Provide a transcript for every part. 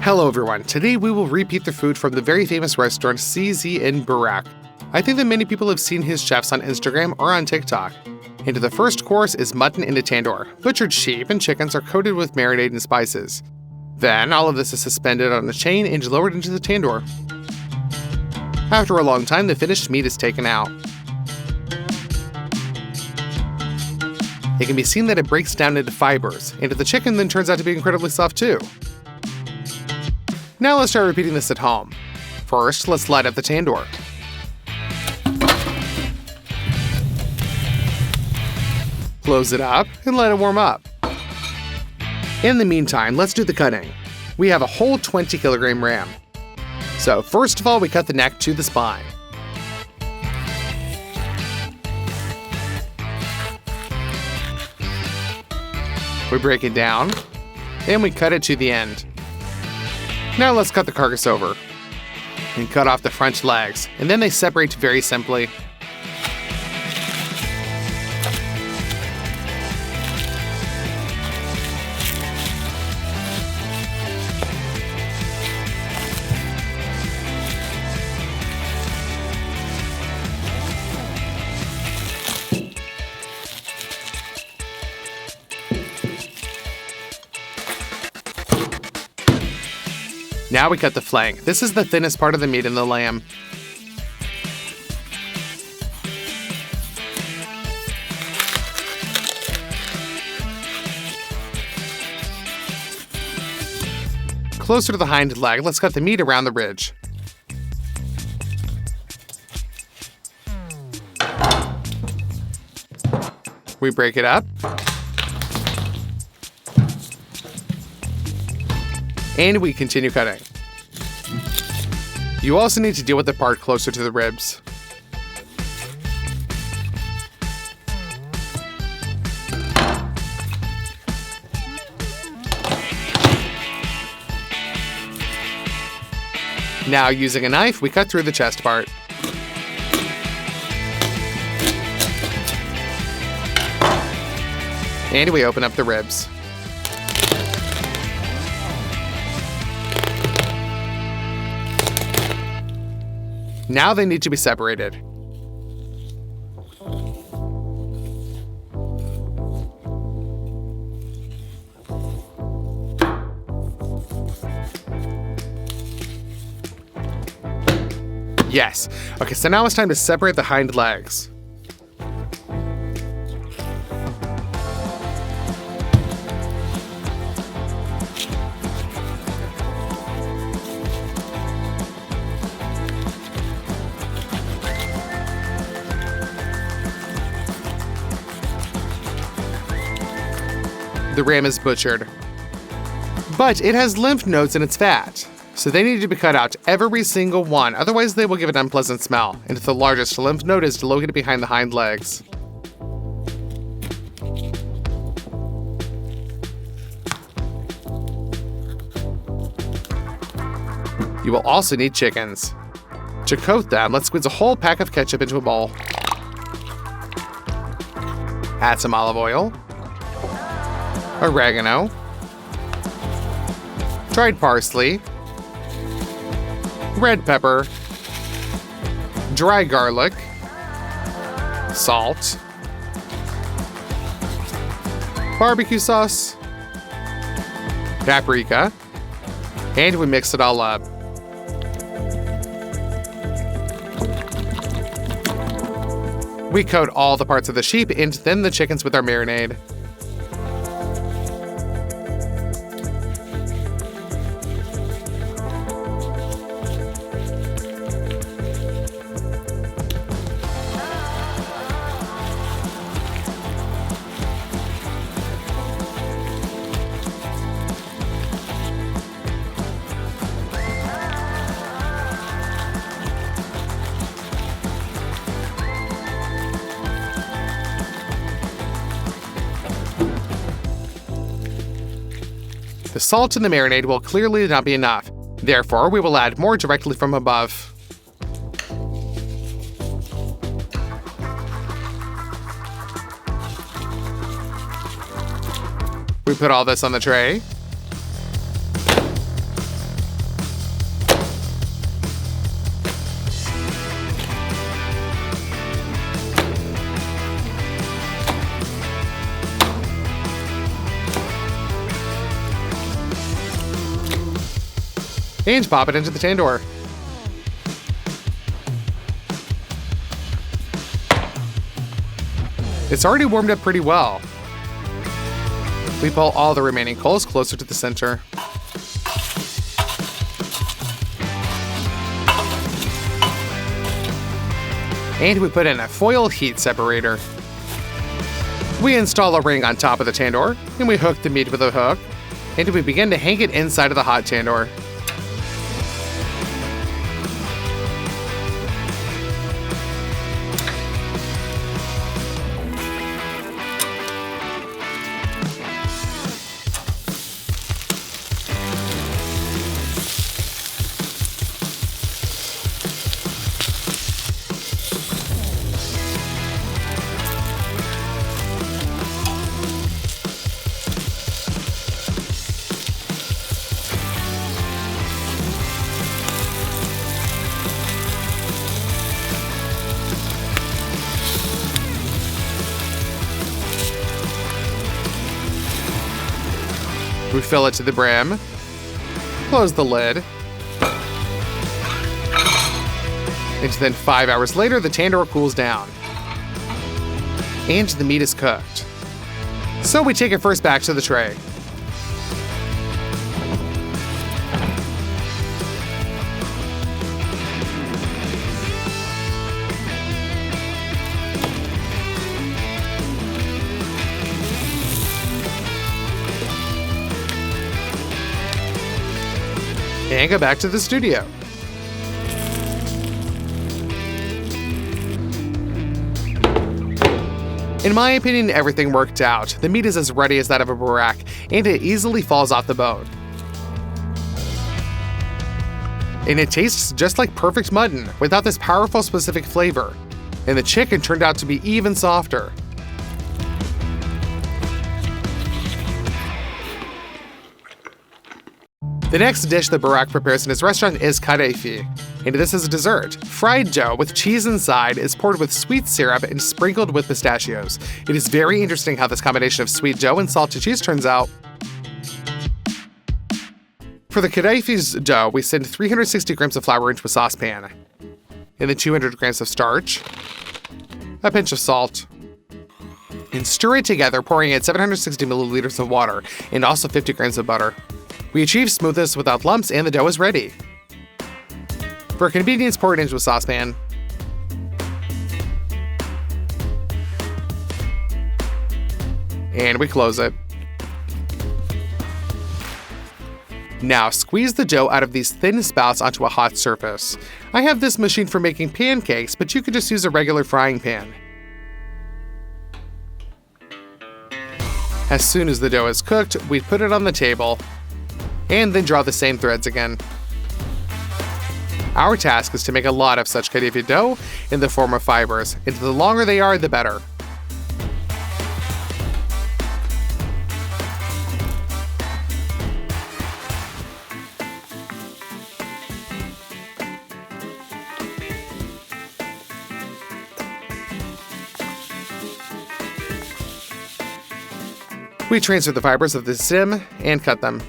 Hello everyone, today we will repeat the food from the very famous restaurant CZN BURAK. I think that many people have seen his chefs on Instagram or on TikTok. And the first course is mutton in a tandoor. Butchered sheep and chickens are coated with marinade and spices. Then all of this is suspended on a chain and lowered into the tandoor. After a long time, the finished meat is taken out. It can be seen that it breaks down into fibers, and the chicken then turns out to be incredibly soft too. Now let's try repeating this at home. First, let's light up the tandoor. Close it up and let it warm up. In the meantime, let's do the cutting. We have a whole 20-kilogram ram. So first of all, we cut the neck to the spine. We break it down, and we cut it to the end. Now let's cut the carcass over and cut off the front legs, and then they separate very simply. Now we cut the flank. This is the thinnest part of the meat in the lamb. Closer to the hind leg, let's cut the meat around the ridge. We break it up. And we continue cutting. You also need to deal with the part closer to the ribs. Now, using a knife, we cut through the chest part. And we open up the ribs. Now they need to be separated. Yes. Okay, so now it's time to separate the hind legs. The ram is butchered, but it has lymph nodes in its fat, so they need to be cut out, every single one, otherwise they will give an unpleasant smell, and the largest lymph node is located behind the hind legs. You will also need chickens. To coat them, let's squeeze a whole pack of ketchup into a bowl. Add some olive oil, oregano, dried parsley, red pepper, dry garlic, salt, barbecue sauce, paprika, and we mix it all up. We coat all the parts of the sheep and then the chickens with our marinade. The salt in the marinade will clearly not be enough. Therefore, we will add more directly from above. We put all this on the tray. and pop it into the tandoor. It's already warmed up pretty well. We pull all the remaining coals closer to the center. And we put in a foil heat separator. We install a ring on top of the tandoor, and we hook the meat with a hook, and we begin to hang it inside of the hot tandoor. We fill it to the brim, close the lid, and then 5 hours later, the tandoor cools down, and the meat is cooked. So we take it first back to the tray. And go back to the studio. In my opinion, everything worked out. The meat is as ready as that of a burak, and it easily falls off the bone. And it tastes just like perfect mutton, without this powerful specific flavor. And the chicken turned out to be even softer. The next dish that Burak prepares in his restaurant is Kadaif, and this is a dessert. Fried dough with cheese inside is poured with sweet syrup and sprinkled with pistachios. It is very interesting how this combination of sweet dough and salted cheese turns out. For the Kadaif's dough, we send 360 grams of flour into a saucepan, and then 200 grams of starch, a pinch of salt, and stir it together, pouring in 760 milliliters of water and also 50 grams of butter. We achieve smoothness without lumps, and the dough is ready. For convenience, pour it into a saucepan. And we close it. Now, squeeze the dough out of these thin spouts onto a hot surface. I have this machine for making pancakes, but you could just use a regular frying pan. As soon as the dough is cooked, we put it on the table, and then draw the same threads again. Our task is to make a lot of such Kadaif dough in the form of fibers, and the longer they are, the better. We transfer the fibers of the stem and cut them.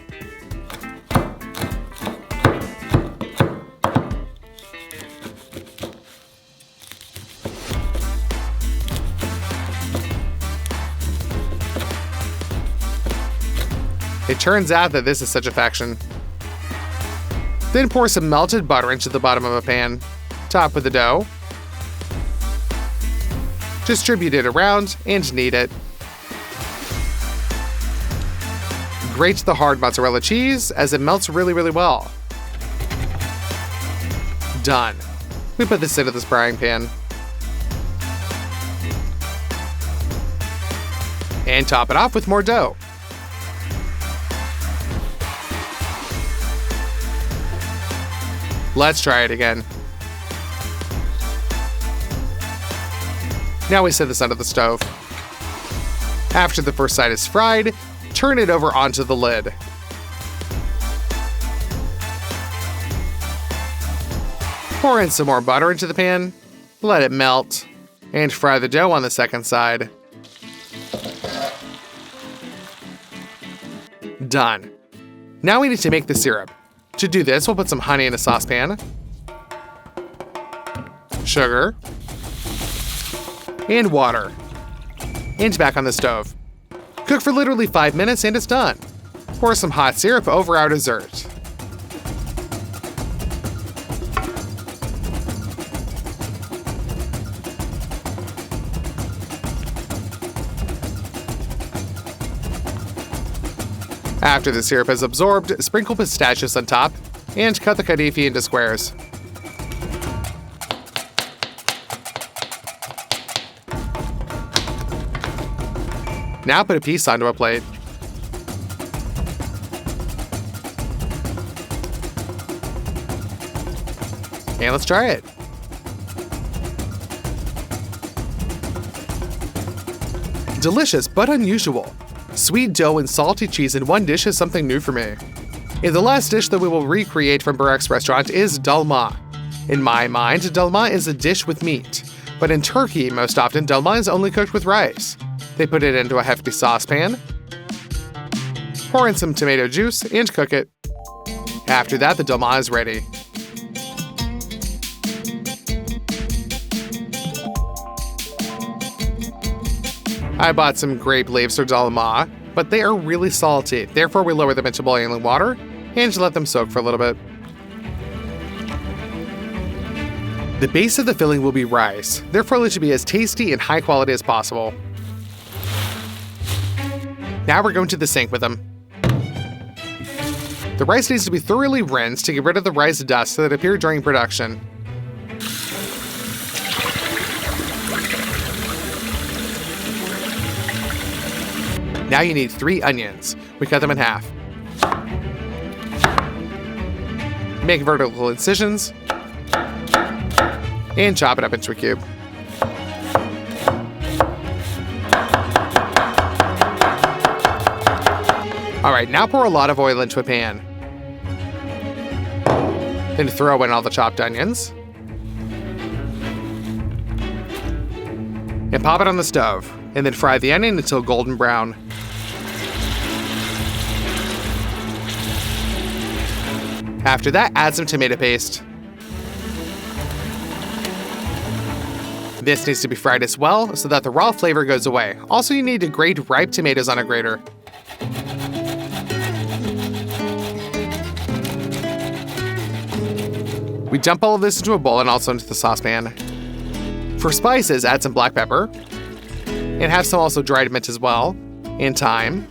It turns out that this is such a faction. Then pour some melted butter into the bottom of a pan. Top with the dough. Distribute it around and knead it. Grate the hard mozzarella cheese as it melts really well. Done. We put this into this frying pan. And top it off with more dough. Let's try it again. Now we set this under the stove. After the first side is fried, turn it over onto the lid. Pour in some more butter into the pan, let it melt, and fry the dough on the second side. Done. Now we need to make the syrup. To do this, we'll put some honey in a saucepan, sugar, and water, and back on the stove. Cook for literally 5 minutes and it's done. Pour some hot syrup over our dessert. After the syrup is absorbed, sprinkle pistachios on top and cut the Kadaif into squares. Now put a piece onto a plate. And let's try it. Delicious but unusual. Sweet dough and salty cheese in one dish is something new for me. And the last dish that we will recreate from Burak's restaurant is Dolma. In my mind, Dolma is a dish with meat, but in Turkey, most often, Dolma is only cooked with rice. They put it into a hefty saucepan, pour in some tomato juice, and cook it. After that, the Dolma is ready. I bought some grape leaves for Dolma, but they are really salty. Therefore, we lower them into boiling water and let them soak for a little bit. The base of the filling will be rice. Therefore, it should be as tasty and high quality as possible. Now we're going to the sink with them. The rice needs to be thoroughly rinsed to get rid of the rice dust that appeared during production. Now you need 3 onions. We cut them in half. Make vertical incisions and chop it up into a cube. Alright, now pour a lot of oil into a pan. Then throw in all the chopped onions. And pop it on the stove. And then fry the onion until golden brown. After that, add some tomato paste. This needs to be fried as well so that the raw flavor goes away. Also, you need to grate ripe tomatoes on a grater. We dump all of this into a bowl and also into the saucepan. For spices, add some black pepper, and have some also dried mint as well, and thyme,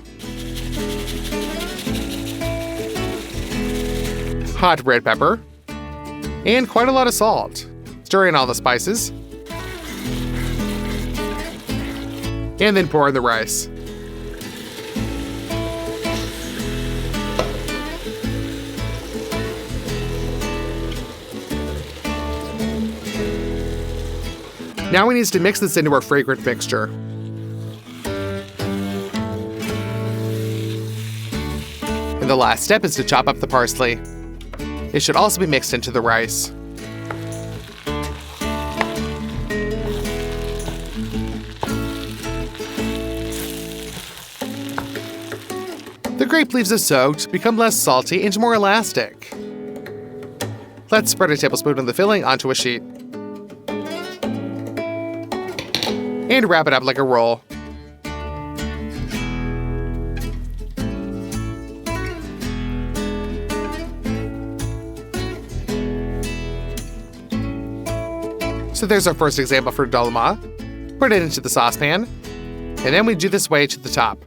hot red pepper, and quite a lot of salt. Stir in all the spices, and then pour in the rice. Now we need to mix this into our fragrant mixture. And the last step is to chop up the parsley. It should also be mixed into the rice. The grape leaves are soaked, become less salty, and more elastic. Let's spread a tablespoon of the filling onto a sheet. And wrap it up like a roll. So there's our first example for dolma. Put it into the saucepan, and then we do this way to the top.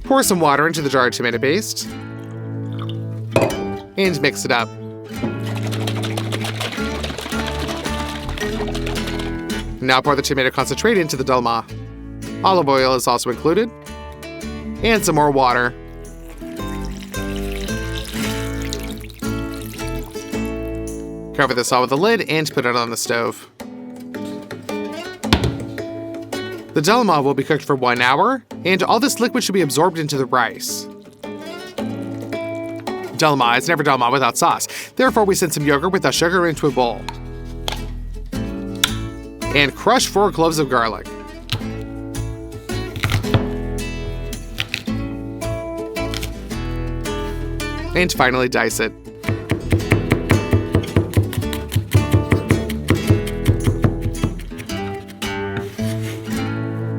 Pour some water into the jar of tomato paste, and mix it up. Now pour the tomato concentrate into the dolma. Olive oil is also included, and some more water. Cover this all with a lid and put it on the stove. The dolma will be cooked for 1 hour, and all this liquid should be absorbed into the rice. Dolma is never dolma without sauce. Therefore, we send some yogurt without sugar into a bowl. And crush 4 cloves of garlic. and finally dice it.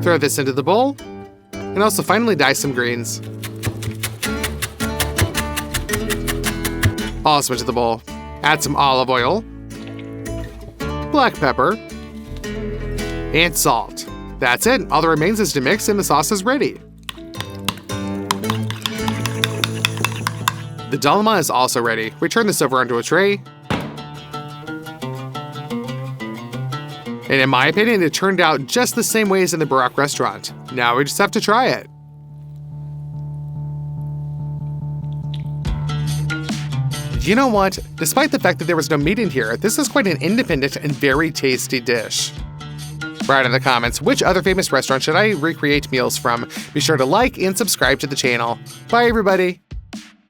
Throw this into the bowl, and also finally dice some greens. Also into the bowl. Add some olive oil, black pepper, and salt. That's it. All that remains is to mix and the sauce is ready. The dolma is also ready. We turn this over onto a tray. And in my opinion, it turned out just the same way as in the Burak restaurant. Now we just have to try it. You know what? Despite the fact that there was no meat in here, this is quite an independent and very tasty dish. Write in the comments, which other famous restaurant should I recreate meals from? Be sure to like and subscribe to the channel. Bye everybody!